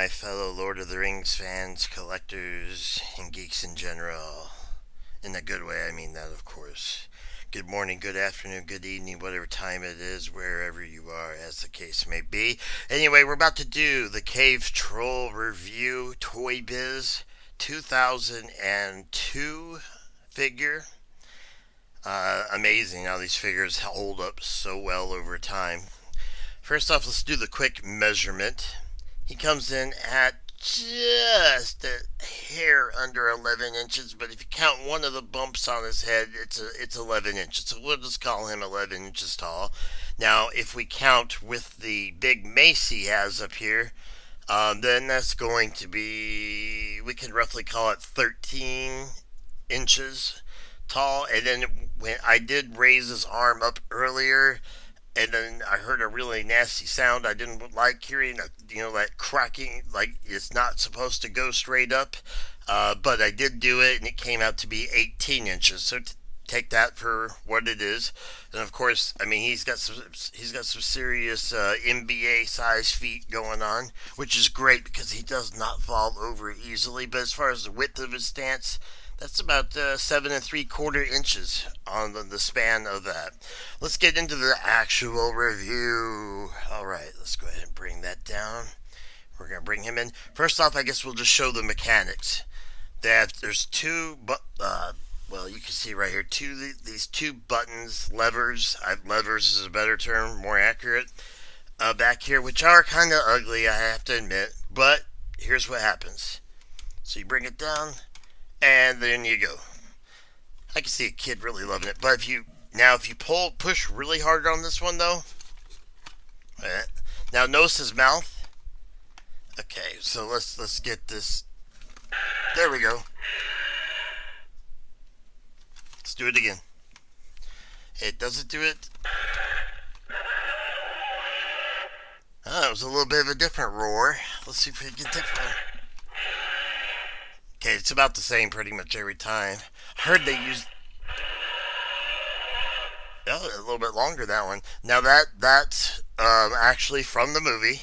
my fellow Lord of the Rings fans, collectors, and geeks in general. In a good way, I mean that, of course. Good morning, good afternoon, good evening, whatever time it is, wherever you are, as the case may be. Anyway, we're about to do the Cave Troll Review ToyBiz 2002 figure. Amazing how these figures hold up so well over time. First off, let's do the quick measurement. He comes in at just a hair under 11 inches, but if you count one of the bumps on his head, it's 11 inches. So we'll just call him 11 inches tall. Now, if we count with the big mace he has up here, then that's going to be, we can roughly call it 13 inches tall. And then when I did raise his arm up earlier, and then I heard a really nasty sound I didn't like hearing, that cracking, like it's not supposed to go straight up. But I did do it, and it came out to be 18 inches. So take that for what it is. And of course, I mean he's got some serious NBA size feet going on, which is great because he does not fall over easily. But as far as the width of his stance, that's about 7 3/4 inches on the span of that. Let's get into the actual review. All right, let's go ahead and bring that down. We're gonna bring him in. First off, I guess we'll just show the mechanics. There's two, well, you can see right here, these two buttons, levers. Levers is a better term, more accurate. Back here, which are kind of ugly, I have to admit. But here's what happens. So you bring it down, and then you go. I can see a kid really loving it. But if you push really hard on this one though, now notice his mouth. Okay, so let's get this. There we go. Let's do it again. It doesn't do it. Oh, it was a little bit of a different roar. Let's see if we can get different. Okay, it's about the same pretty much every time. I heard they used a little bit longer, that one. Now that's actually from the movie.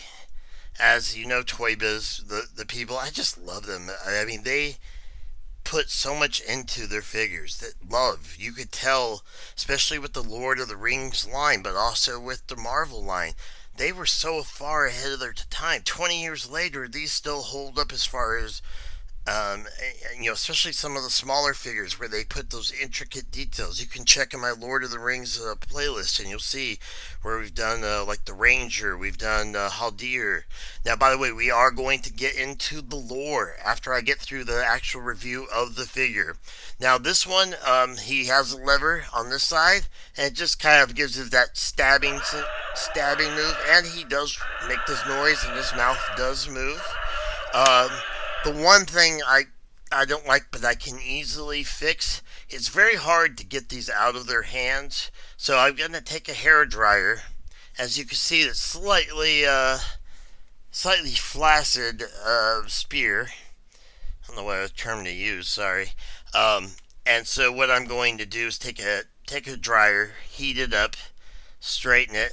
As you know, ToyBiz, the people, I just love them. I mean, they put so much into their figures that love. You could tell, especially with the Lord of the Rings line, but also with the Marvel line. They were so far ahead of their time. 20 years later, these still hold up as far as especially some of the smaller figures where they put those intricate details. You can check in my Lord of the Rings playlist, and you'll see where we've done like the Ranger, we've done Haldir. Now, by the way, we are going to get into the lore after I get through the actual review of the figure. Now, this one, he has a lever on this side, and it just kind of gives it that stabbing move, and he does make this noise, and his mouth does move. The one thing I don't like, but I can easily fix, it's very hard to get these out of their hands. So I'm going to take a hair dryer. As you can see, it's slightly flaccid spear. I don't know what term to use, sorry. And so what I'm going to do is take a dryer, heat it up, straighten it,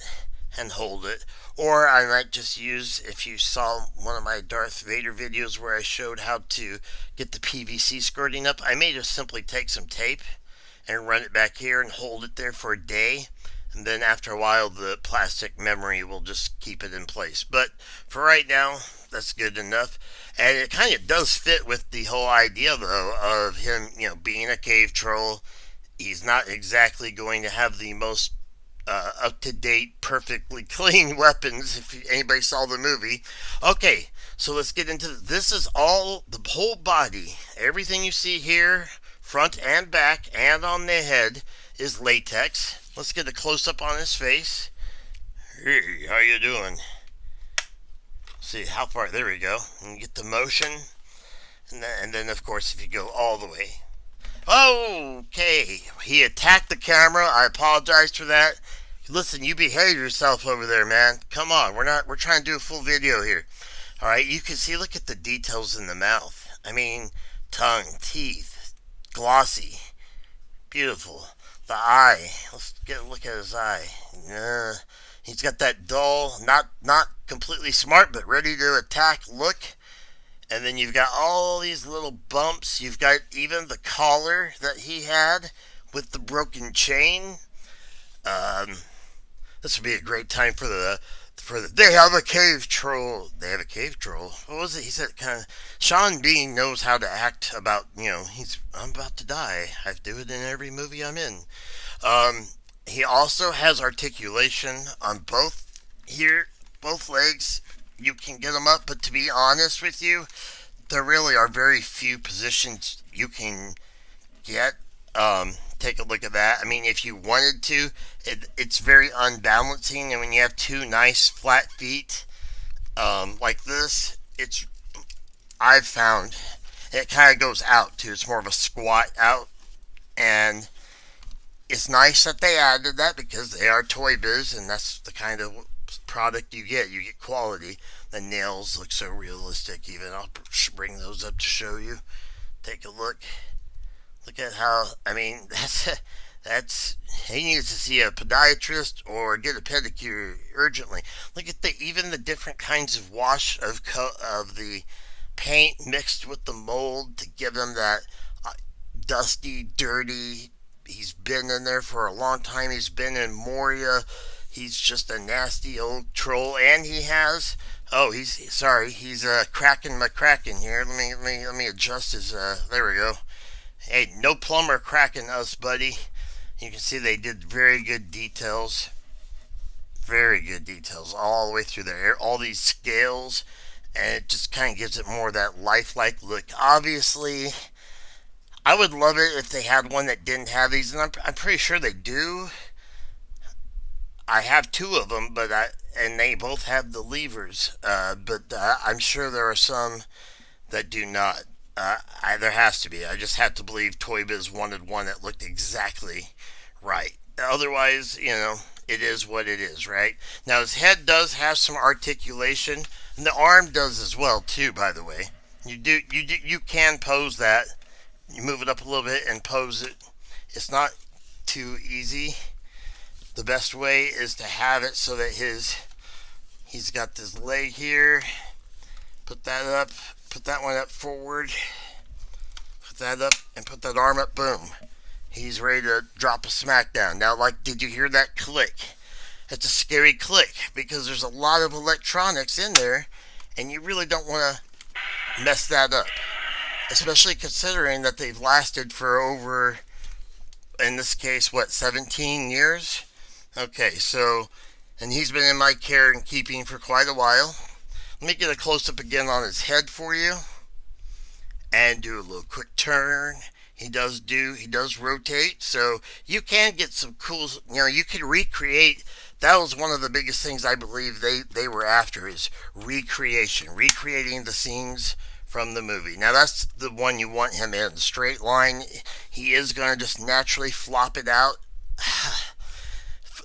and hold it. Or I might just use, if you saw one of my Darth Vader videos where I showed how to get the PVC skirting up, I may just simply take some tape and run it back here and hold it there for a day. And then after a while, the plastic memory will just keep it in place. But for right now, that's good enough. And it kind of does fit with the whole idea, though, of him, being a cave troll. He's not exactly going to have the most up-to-date, perfectly clean weapons, if anybody saw the movie. Okay, so let's get into this. Is all, the whole body, everything you see here, front and back, and on the head, is latex. Let's get a close-up on his face. Hey, how you doing? See how far, there we go. And get the motion. And then, of course, if you go all the way. Okay, he attacked the camera. I apologize for that. Listen, you behave yourself over there, man. Come on, we're trying to do a full video here. All right, you can see, look at the details in the mouth. I mean, tongue, teeth, glossy, beautiful. The eye, let's get a look at his eye. He's got that dull, not completely smart, but ready to attack look. And then you've got all these little bumps. You've got even the collar that he had with the broken chain. Um, this would be a great time for the. They have a cave troll. They have a cave troll. What was it? He said kind of. Sean Bean knows how to act about. I'm about to die. I do it in every movie I'm in. Um, he also has articulation on both legs. You can get them up, but to be honest with you, there really are very few positions you can get. Take a look at that. I mean, if you wanted to, it's very unbalancing, and when you have two nice flat feet like this, I've found it kind of goes out too. It's more of a squat out, and it's nice that they added that because they are ToyBiz, and that's the kind of product you get. You get quality. The nails look so realistic. Even I'll bring those up to show you. Take a look. Look at how. I mean, that's. He needs to see a podiatrist or get a pedicure urgently. Look at even the different kinds of wash of the paint mixed with the mold to give him that dusty, dirty. He's been in there for a long time. He's been in Moria. He's just a nasty old troll, and he has. Oh, he's sorry. He's cracking McCracken here. Let me adjust his. There we go. Hey, no plumber cracking us, buddy. You can see they did very good details. Very good details all the way through there. All these scales, and it just kind of gives it more of that lifelike look. Obviously, I would love it if they had one that didn't have these, and I'm pretty sure they do. I have two of them, and they both have the levers, but I'm sure there are some that do not. There has to be. I just have to believe Toy Biz wanted one that looked exactly right. Otherwise, it is what it is, right? Now his head does have some articulation, and the arm does as well too. By the way, you can pose that. You move it up a little bit and pose it. It's not too easy. The best way is to have it so that he's got this leg here. Put that up. Put that one up forward. Put that up and put that arm up. Boom. He's ready to drop a smackdown. Now, did you hear that click? It's a scary click because there's a lot of electronics in there, and you really don't want to mess that up. Especially considering that they've lasted for over, in this case, 17 years? Okay, so, and he's been in my care and keeping for quite a while. Let me get a close-up again on his head for you. And do a little quick turn. He does rotate, so you can get some cool, you can recreate. That was one of the biggest things I believe they were after is recreating the scenes from the movie. Now that's the one you want him in, straight line. He is going to just naturally flop it out.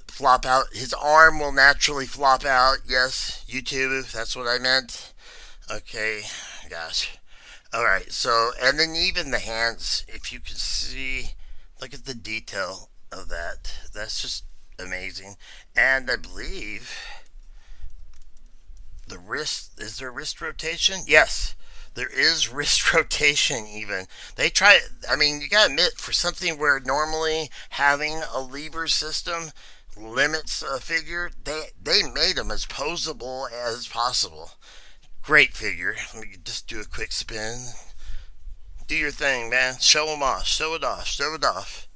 Flop out. His arm will naturally flop out. Yes, YouTube, that's what I meant. Okay, gosh. Alright, so, and then even the hands, if you can see, look at the detail of that. That's just amazing. And I believe the wrist, is there wrist rotation? Yes, there is wrist rotation even. They try, I mean, you gotta admit, for something where normally having a lever system limits a figure, they made them as posable as possible. Great figure. Let me just do a quick spin. Do your thing, man. Show them off. Show it off. Show it off.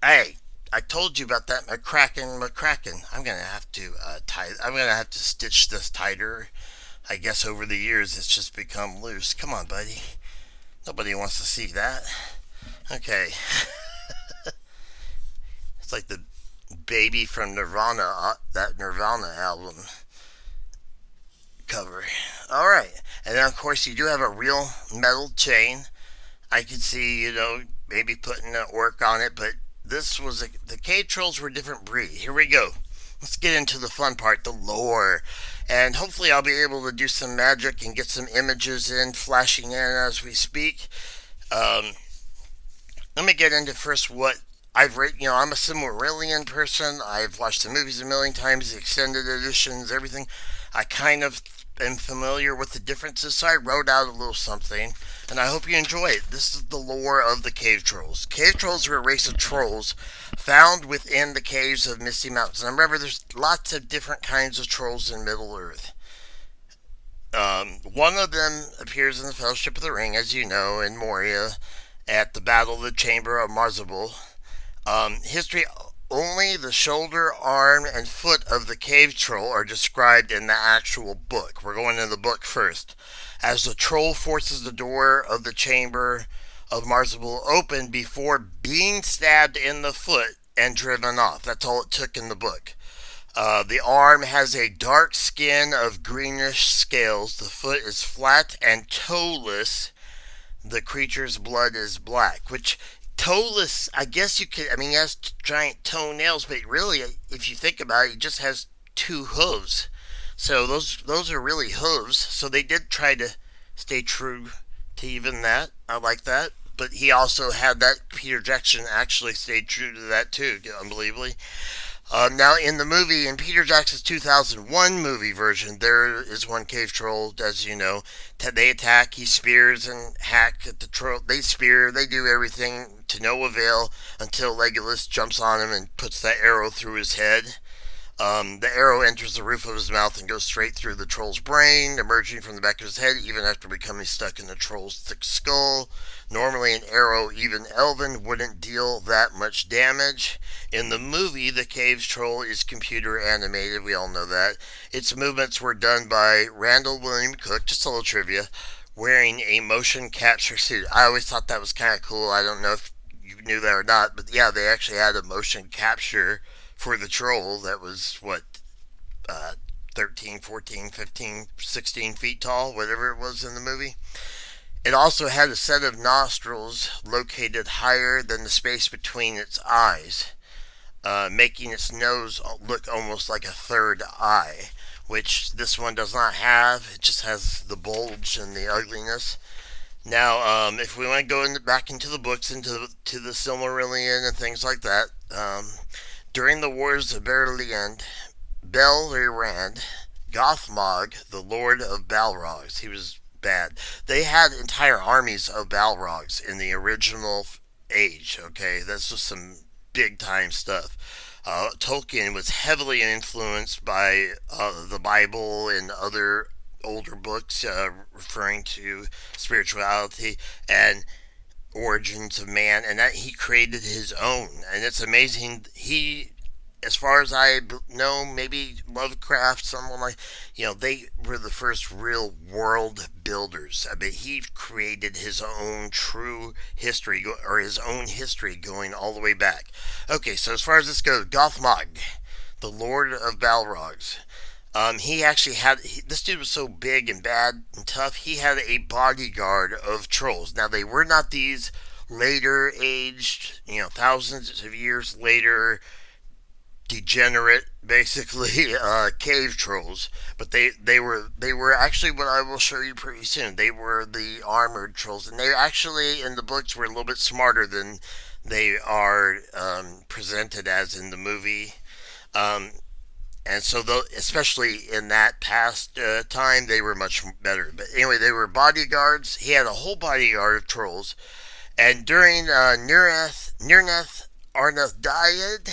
Hey, I told you about that McCracken. I'm gonna have to I'm gonna have to stitch this tighter. I guess over the years it's just become loose. Come on, buddy. Nobody wants to see that. Okay. It's like the baby from Nirvana, that Nirvana album cover. Alright, and then of course you do have a real metal chain. I could see, maybe putting an orc on it, but the cave trolls were a different breed. Here we go. Let's get into the fun part, the lore. And hopefully I'll be able to do some magic and get some images flashing in as we speak. Let me get into first what I've read. I'm a Silmarillion person. I've watched the movies a million times, the extended editions, everything. I kind of am familiar with the differences, so I wrote out a little something, and I hope you enjoy it. This is the lore of the cave trolls. Cave trolls are a race of trolls found within the caves of Misty Mountains. And remember, there's lots of different kinds of trolls in Middle Earth. One of them appears in the Fellowship of the Ring, as you know, in Moria at the Battle of the Chamber of Marzabul. History: only the shoulder, arm, and foot of the cave troll are described in the actual book. We're going into the book first. As the troll forces the door of the chamber of Marzabul open before being stabbed in the foot and driven off. That's all it took in the book. The arm has a dark skin of greenish scales. The foot is flat and toeless. The creature's blood is black, which toeless, I guess you could, I mean, he has giant toenails, but really, if you think about it, he just has two hooves. So those are really hooves. So they did try to stay true to even that. I like that. But he also had that. Peter Jackson actually stayed true to that too, unbelievably. Now, in the movie, in Peter Jackson's 2001 movie version, there is one cave troll, as you know. They attack, he spears and hack at the troll. They spear, they do everything to no avail until Legolas jumps on him and puts that arrow through his head. The arrow enters the roof of his mouth and goes straight through the troll's brain, emerging from the back of his head, even after becoming stuck in the troll's thick skull. Normally, an arrow, even elven, wouldn't deal that much damage. In the movie, the cave troll is computer animated. We all know that. Its movements were done by Randall William Cook, just a little trivia, wearing a motion capture suit. I always thought that was kind of cool. I don't know if you knew that or not, but yeah, they actually had a motion capture for the troll that was, what, 13, 14, 15, 16 feet tall, whatever it was in the movie. It also had a set of nostrils located higher than the space between its eyes, making its nose look almost like a third eye, which this one does not have. It just has the bulge and the ugliness. Now, if we want to go back into the books, into the Silmarillion and things like that, during the Wars of Beleriand, Gothmog, the Lord of Balrogs, he was bad. They had entire armies of Balrogs in the original age, okay? That's just some big time stuff. Tolkien was heavily influenced by the Bible and other older books referring to spirituality and origins of man, and that he created his own. And it's amazing. He, as far as I know, maybe Lovecraft, someone like, they were the first real world builders. I mean, he created his own true history, or his own history going all the way back. Okay, so as far as this goes, Gothmog, the Lord of Balrogs. He actually had, this dude was so big and bad and tough, he had a bodyguard of trolls. Now, they were not these later aged, thousands of years later, degenerate, basically, cave trolls, but they were actually what I will show you pretty soon. They were the armored trolls, and they actually, in the books, were a little bit smarter than they are presented as in the movie. And so, especially in that past time, they were much better. But anyway, they were bodyguards. He had a whole bodyguard of trolls. And during Nirnath Died,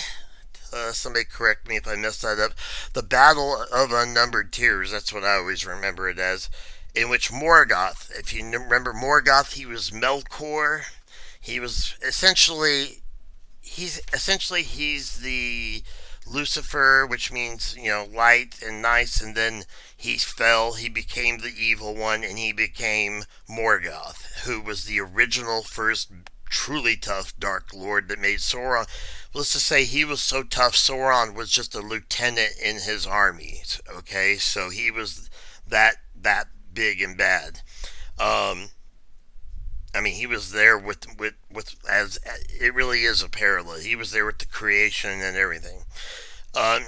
somebody correct me if I messed that up, the Battle of Unnumbered Tears, that's what I always remember it as, in which Morgoth, if you remember Morgoth, he was Melkor. He was essentially, he's the Lucifer, which means, light and nice, and then he fell, he became the evil one, and he became Morgoth, who was the original first truly tough Dark Lord that made Sauron. Let's just say he was so tough, Sauron was just a lieutenant in his army, okay? So he was that big and bad. He was there with as it really is a parallel. He was there with the creation and everything. Um,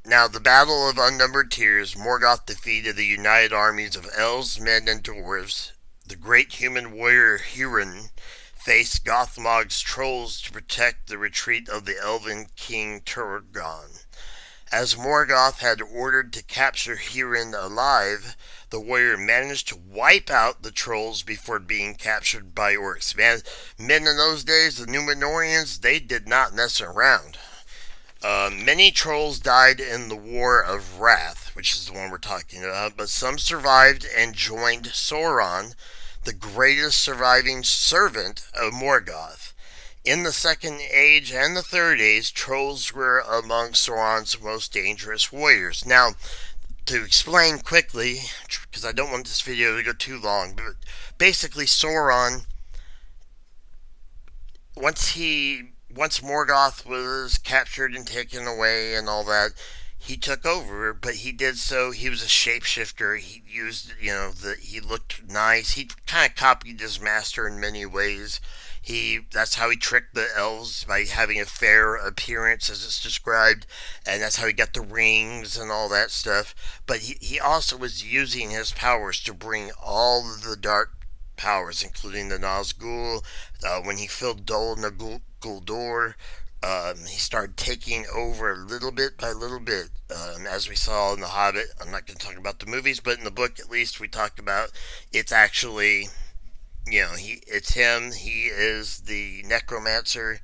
Now, the Battle of Unnumbered Tears, Morgoth defeated the united armies of elves, men, and dwarves. The great human warrior Hurin faced Gothmog's trolls to protect the retreat of the elven king Turgon. As Morgoth had ordered to capture Hurin alive, the warrior managed to wipe out the trolls before being captured by orcs. Man, men in those days, the Numenorians, they did not mess around. Many trolls died in the War of Wrath, which is the one we're talking about, but some survived and joined Sauron, the greatest surviving servant of Morgoth. In the Second Age and the Third Age, trolls were among Sauron's most dangerous warriors. Now, to explain quickly, because I don't want this video to go too long, but basically Sauron, once Morgoth was captured and taken away and all that, he took over, but he did so. He was a shapeshifter. He used, he looked nice. He kind of copied his master in many ways. That's how he tricked the elves by having a fair appearance, as it's described, and that's how he got the rings and all that stuff. But he also was using his powers to bring all of the dark powers, including the Nazgul. When he filled Dol Guldur, he started taking over little bit by little bit, as we saw in The Hobbit. I'm not going to talk about the movies, but in the book, at least, we talk about it's actually, it's him. He is the necromancer,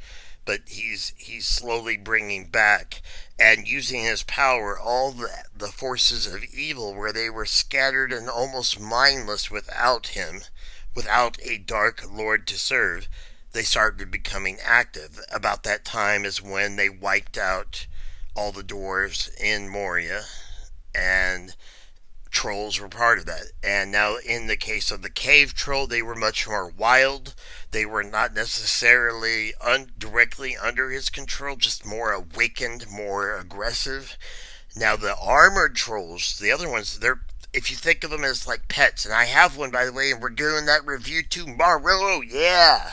but he's slowly bringing back and using his power all the forces of evil, where they were scattered and almost mindless without him, without a dark lord to serve. They started becoming active. About that time is when they wiped out all the dwarves in Moria, and trolls were part of that. And now, in the case of the cave troll, they were much more wild. They were not necessarily directly under his control, just more awakened, more aggressive. Now, the armored trolls, the other ones, if you think of them as like pets, and I have one, by the way, and we're doing that review tomorrow, yeah.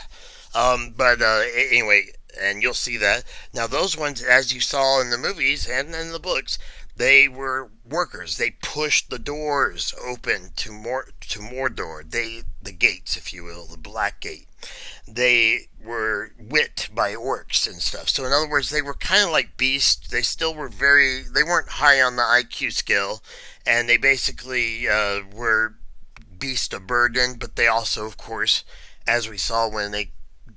Anyway, and you'll see that. Now, those ones, as you saw in the movies and in the books, they were workers. They pushed the doors open to Mordor. The gates, if you will, the Black Gate. They were whipped by orcs and stuff. So in other words, they were kind of like beasts. They still were they weren't high on the IQ scale, and they basically were beast of burden. But they also, of course, as we saw when they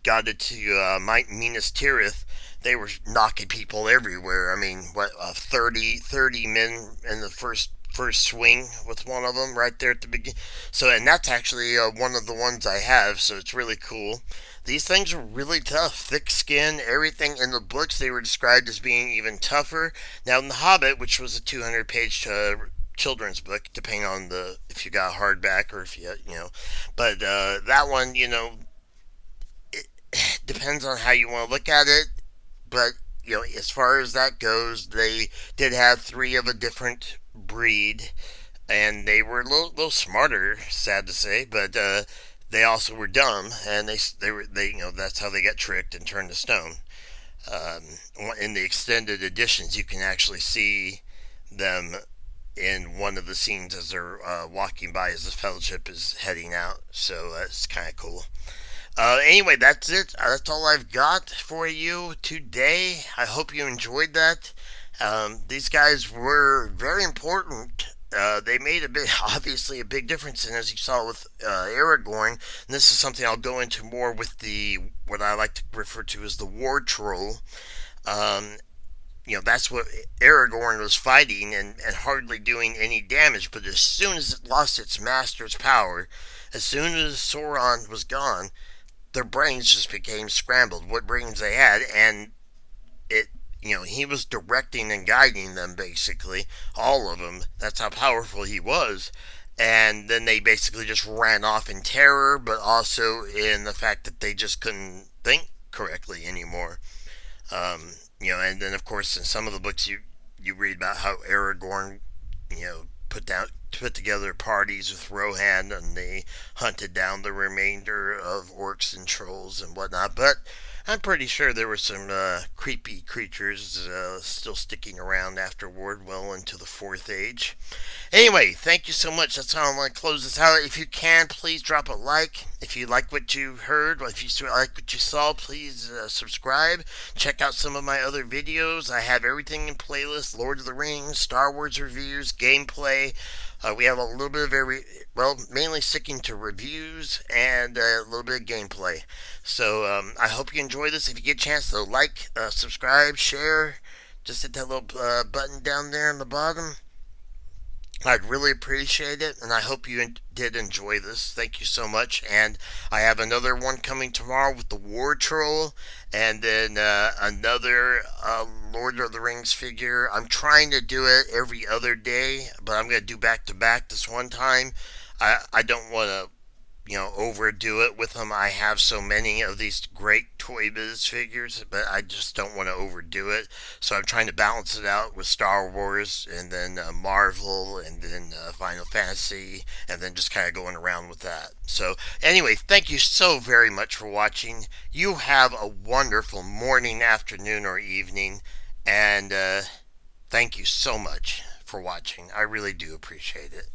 got it to Minas Tirith, they were knocking people everywhere. I mean, 30 men in the first swing with one of them right there at the beginning. So, and that's actually one of the ones I have, so it's really cool. These things are really tough, thick skin, everything. In the books, they were described as being even tougher. Now, in The Hobbit, which was a 200-page children's book, depending on if you got hardback or if but that one, it depends on how you want to look at it. But, as far as that goes, they did have 3 of a different breed, and they were a little smarter, sad to say, but they also were dumb, and they that's how they got tricked and turned to stone. Um, in the extended editions, you can actually see them in one of the scenes as they're walking by as the Fellowship is heading out. So it's kind of cool. Anyway, that's it. That's all I've got for you today. I hope you enjoyed that. These guys were very important. They made obviously a big difference, and as you saw with Aragorn, and this is something I'll go into more with what I like to refer to as the war troll. Um, that's what Aragorn was fighting and hardly doing any damage. But as soon as it lost its master's power, as soon as Sauron was gone, their brains just became scrambled, what brains they had, and he was directing and guiding them, basically, all of them. That's how powerful he was. And then they basically just ran off in terror, but also in the fact that they just couldn't think correctly anymore. And then, of course, in some of the books you read about how Aragorn, put together parties with Rohan, and they hunted down the remainder of orcs and trolls and whatnot. But I'm pretty sure there were some creepy creatures still sticking around afterward, well into the Fourth Age. Anyway, thank you so much. That's how I'm going to close this out. If you can, please drop a like. If you like what you heard, if you like what you saw, please subscribe. Check out some of my other videos. I have everything in playlist: Lord of the Rings, Star Wars reviews, gameplay. We have a little bit of mainly sticking to reviews and a little bit of gameplay. So I hope you enjoy this. If you get a chance to like, subscribe, share, just hit that little button down there in the bottom. I'd really appreciate it, and I hope you did enjoy this. Thank you so much. And I have another one coming tomorrow with the War Troll, and then another Lord of the Rings figure. I'm trying to do it every other day, but I'm going to do back to back this one time. I don't want to overdo it with them. I have so many of these great ToyBiz figures, but I just don't want to overdo it. So I'm trying to balance it out with Star Wars, and then Marvel, and then Final Fantasy, and then just kind of going around with that. So anyway, thank you so very much for watching. You have a wonderful morning, afternoon, or evening, and thank you so much for watching. I really do appreciate it.